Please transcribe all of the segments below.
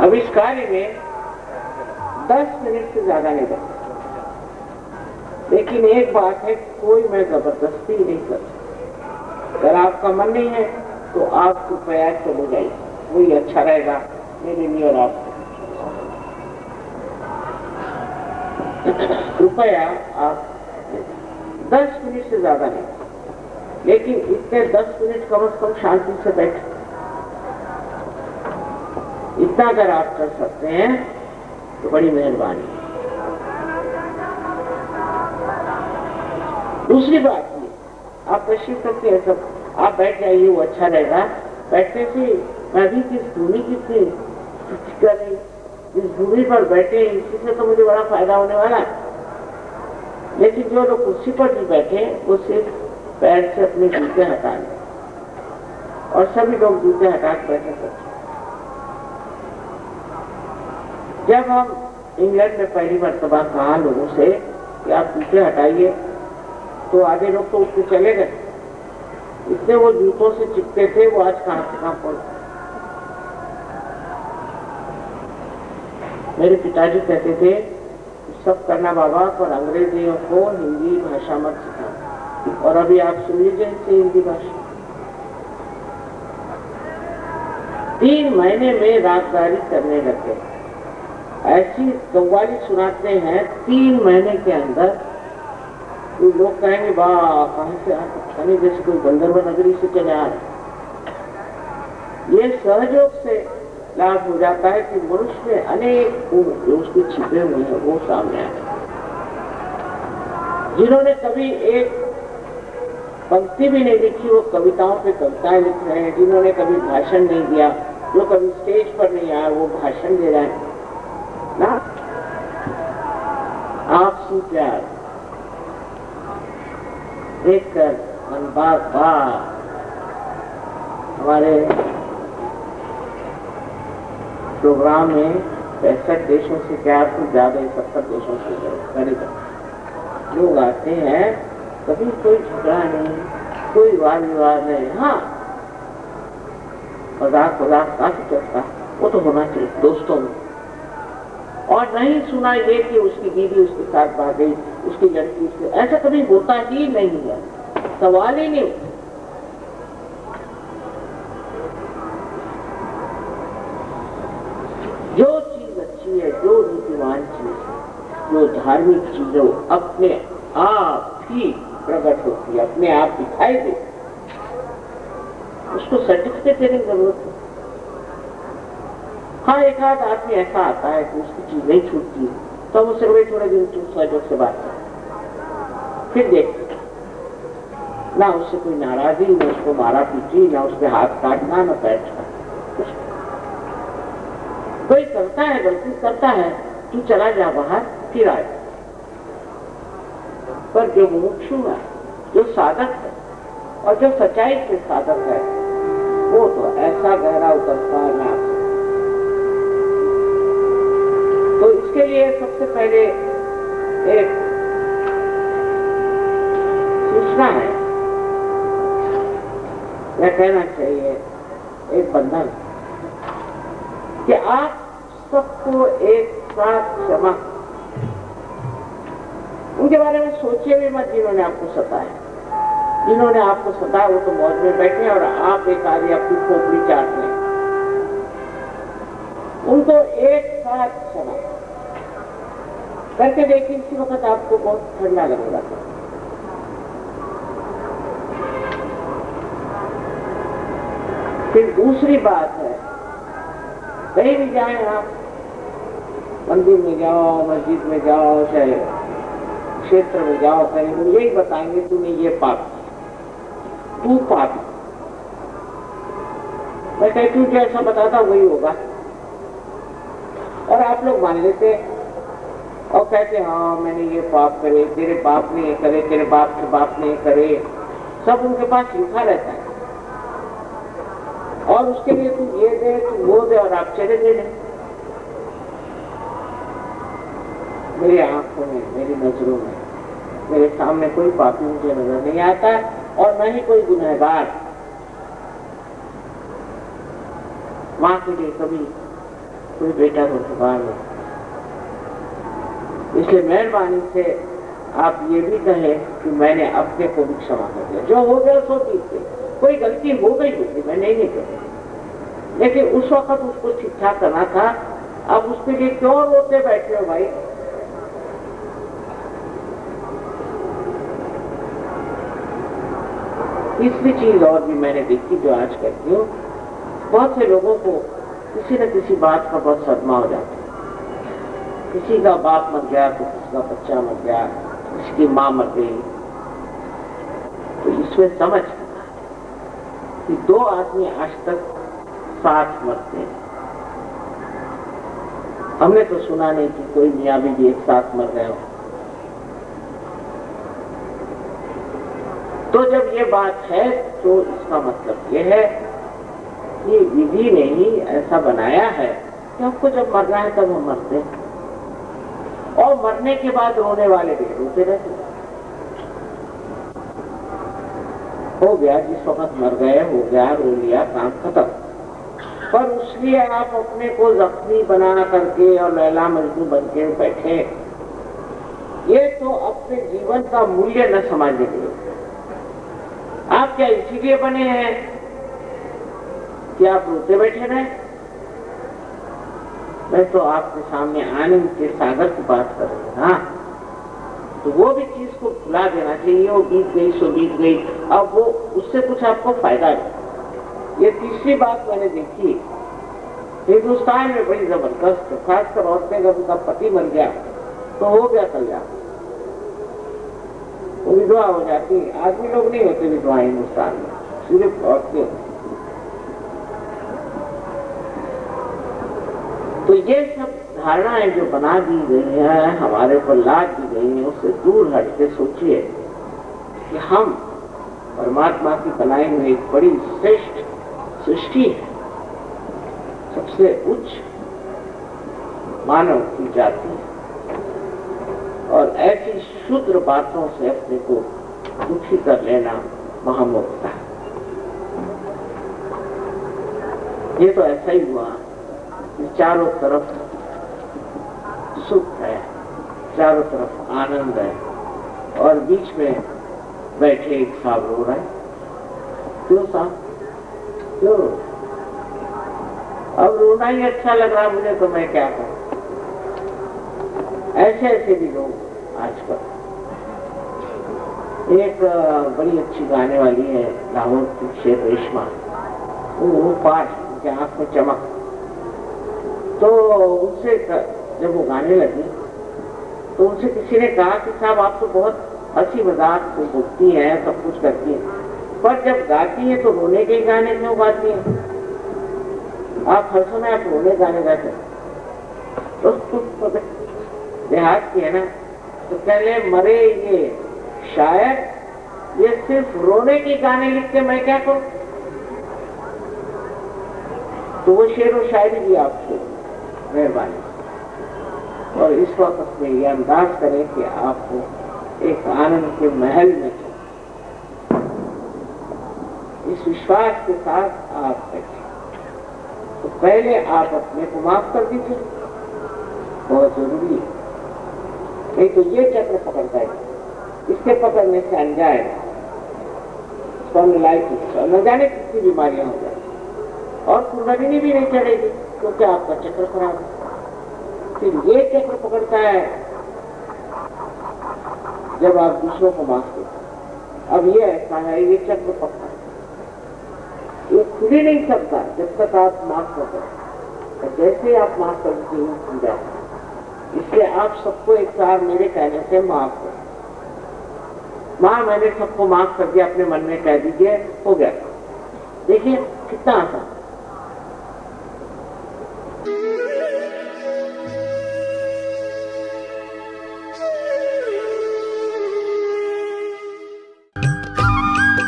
अब इस कार्य में 10 मिनट से ज्यादा नहीं लगता। लेकिन एक बात है, कोई मैं जबरदस्ती नहीं कर सकता। अगर आपका मन नहीं है तो आप कृपया चले जाइए, वही अच्छा रहेगा मेरे लिए और आपको। कृपया आप 10 मिनट से ज्यादा नहीं, लेकिन इतने 10 मिनट कम से कम शांति से बैठे। इतना अगर आप कर सकते हैं तो बड़ी मेहरबानी। दूसरी बात ये, आप तशरीफ करते हैं सब, आप बैठ जाइए, वो अच्छा रहेगा। बैठने से मैं भी किस दूरी की इस दूरी पर बैठे, इसी से तो मुझे बड़ा फायदा होने वाला है। लेकिन जो लोग कुर्सी पर भी बैठे वो सिर्फ पैर से अपने जूते हटा लें, और सभी लोग जूते हटा कर बैठे सकते। जब हम इंग्लैंड में पहली मर्तबा कहा लोगों से कि आप जूते हटाइए, तो आधे लोग तो उठ के चले गए। इसलिए वो जूतों से चिपके थे, वो आज कहां से कहां पहुंचे। मेरे पिताजी कहते थे सब करना बाबा, पर अंग्रेजियों को हिंदी भाषा मत सिखाओ। और अभी आप सुन लीजिए इनसे हिंदी भाषा। 3 महीने में राजदारी करने लगे। ऐसी कव्वाली सुनाते हैं 3 महीने के अंदर। तो लोग कहेंगे वाह, कहां से आते, जैसे कोई गंधर्व नगरी से चले आ रहे। ये सहयोग से लाभ हो जाता है कि मनुष्य में अनेक गुण जो उसके छिपे हुए हैं वो सामने आए। जिन्होंने कभी एक पंक्ति भी नहीं लिखी वो कविताओं पे कविताएं लिख रहे हैं। जिन्होंने कभी भाषण नहीं दिया, जो कभी स्टेज पर नहीं आया, वो भाषण दे रहे हैं ना। आपसी प्यार देखकर मन बार बार हमारे प्रोग्राम में 65 देशों से क्या कुछ ज्यादा 70 देशों से करीब लोग आते हैं। कभी कोई झगड़ा नहीं, कोई वाद विवाद नहीं। हाँ, मजाक काफी चलता, वो तो होना चाहिए दोस्तों में। और नहीं सुना ये कि उसकी बीवी उसके साथ भाग गई, उसकी लड़की उसके, ऐसा कभी होता ही नहीं है, सवाल ही नहीं। जो चीज अच्छी है, जो नीतिवान चीज है, जो धार्मिक चीज है, अपने आप ही प्रकट होती है, अपने आप दिखाई देती, उसको सर्टिफिकेट देने की जरूरत है। हाँ, एक आध आदमी ऐसा आता है कि उसकी चीज नहीं छूटती है, तो हम उससे थोड़े दिन सहयोग से बात करें, फिर देखते ना उससे कोई नाराजगी, ना उसको मारा पीटी, ना उसके हाथ काटना, ना पैर छूटना। कोई करता है, गलती करता है, तू चला जा बाहर, फिर आए। पर जो मुमुक्षु है, जो साधक है और जो सच्चाई से साधक है, वो तो ऐसा गहरा उतरता है ना। तो इसके लिए सबसे पहले एक सूचना है, या कहना चाहिए एक बंधन, कि आप सबको एक साथ क्षमा। उनके बारे में सोचिए भी मत जिन्होंने आपको सताया। जिन्होंने आपको सताया वो तो मौज में बैठे और आप एक आदि अपनी खोपड़ी चाट लें। उनको एक साथ क्षमा करके देखिए, इसी वक्त आपको बहुत ठंडा लगेगा। फिर दूसरी बात है, कहीं भी जाए आप, मंदिर में जाओ, मस्जिद में जाओ, चाहे क्षेत्र में जाओ, कहीं वो यही बताएंगे तूने ये पाप, तू पापी। मैं कहती हूँ जैसा बताता वही होगा, और आप लोग मान लेते और कहते हाँ मैंने ये पाप करे, तेरे बाप ने ये करे, तेरे बाप के बाप ने ये करे, सब उनके पास लिखा रहता है। और उसके लिए तू ये दे, तू वो दे, और आप चले दे दें। मेरी आंखों में, मेरी नजरों में, मेरे सामने कोई पापी मुझे नजर नहीं आता, और न ही कोई गुनहगार मां के लिए कभी कोई बेटा को जुबान नहीं। इसलिए मेहरबानी से आप ये भी कहें कि मैंने अपने को भी क्षमा कर दिया, जो हो गया सो ठीक है, कोई गलती हो गई होगी, मैं नहीं कहती, लेकिन उस वक्त उसको ठीक ठाक करना था। अब उसके लिए क्यों रोते बैठे हो भाई? तीसरी चीज और भी मैंने देखी जो आज करती हूँ, बहुत से लोगों को किसी न किसी बात का बहुत सदमा हो जाता है। किसी का बाप मर गया तो किसी का बच्चा मर गया, किसी की माँ मर गई। तो इसमें समझ कि दो आदमी आज तक साथ मरते हैं। हमने तो सुना नहीं कि कोई मियाँ बीवी एक साथ मर गए हो। तो जब ये बात है तो इसका मतलब ये है कि विधि ने ही ऐसा बनाया है कि हमको जब मरना है तब हम मरते हैं, और मरने के बाद रोने वाले भी रोते रहते। हो गया, जिस वक्त मर गए हो गया, रो लिया, काम खत्म। पर उसलिए आप अपने को जख्मी बना करके और लैला मजनू बन के बैठे, ये तो अपने जीवन का मूल्य न समझने के लिए। आप क्या इसीलिए बने हैं कि आप रोते बैठे रहे? मैं तो आपके सामने आनंद के सागर की बात कर रही हूँ। हाँ, तो वो भी चीज को भुला देना चाहिए। वो बीत गई सो बीत गई, अब वो उससे कुछ आपको फायदा नहीं। ये तीसरी बात मैंने देखी हिंदुस्तान में बड़ी जबरदस्त, खासकर औरतें जब उनका पति मर गया तो हो गया कल्याण, वो विधवा हो जाती। आदमी लोग नहीं होते विधवा हिंदुस्तान में, सिर्फ औरतें होती। तो ये सब धारणाएं जो बना दी गई हैं, हमारे ऊपर लाद दी गई हैं, उससे दूर हट के सोचिए कि हम परमात्मा की बनाई हुई एक बड़ी श्रेष्ठ सृष्टि है, सबसे उच्च मानव की जाति है, और ऐसी शुद्र बातों से अपने को दुखी कर लेना महामूर्खता है। ये तो ऐसा ही हुआ, चारों तरफ सुख है, चारों तरफ आनंद है, और बीच में बैठे एक साहब रो रहे। क्यों साहब, क्यों? अब रोना ही अच्छा लग रहा मुझे, तो मैं क्या करूं? ऐसे ऐसे भी लोग आजकल। एक बड़ी अच्छी गाने वाली है लाहौर की शेर रेशमा, वो पास उनके आंख में चमक। तो उनसे जब वो गाने लगी तो उनसे किसी ने कहा कि साहब आप तो बहुत हंसी मजाक से बोलती हैं, सब कुछ करती हैं, पर जब गाती हैं तो रोने के गाने क्यों गाती हैं? आप हर समय आप रोने गाने गाते हैं। तो देहात की है ना, तो पहले मरे ये शायर, ये सिर्फ रोने के गाने लिख के मैं क्या करूं? तो वो शेर और शायरी भी आपको मेहरबानी, और इस वक्त में ये अंदाज करें कि आपको एक आनंद के महल में, इस विश्वास के साथ आप बैठे। तो पहले आप अपने को माफ कर दीजिए, बहुत जरूरी है। नहीं तो ये चक्र पकड़ता है, इसके पकड़ने से अनजाएगा, स्पॉन्डिलाइटिस और न जाने कितनी बीमारियां हो जाए, और कुंडलिनी भी नहीं चढ़ेगी क्योंकि आपका चक्र खराब है। फिर ये चक्र पकड़ता है जब आप दूसरों को माफ करते। अब ये ऐसा है, ये चक्र पकड़ा है, ये खुद ही नहीं सकता जब तक आप माफ करते हैं। जैसे आप माफ करते हैं खुल जाता है। इसलिए आप सबको एक साथ मेरे कहने से माफ करो। माँ मैंने सबको माफ कर दिया, अपने मन में कह दीजिए, हो गया। देखिए कितना आसान।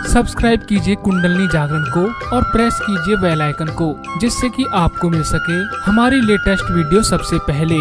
सब्सक्राइब कीजिए कुंडलनी जागरण को और प्रेस कीजिए बेल आइकन को, जिससे कि आपको मिल सके हमारी लेटेस्ट वीडियो सबसे पहले।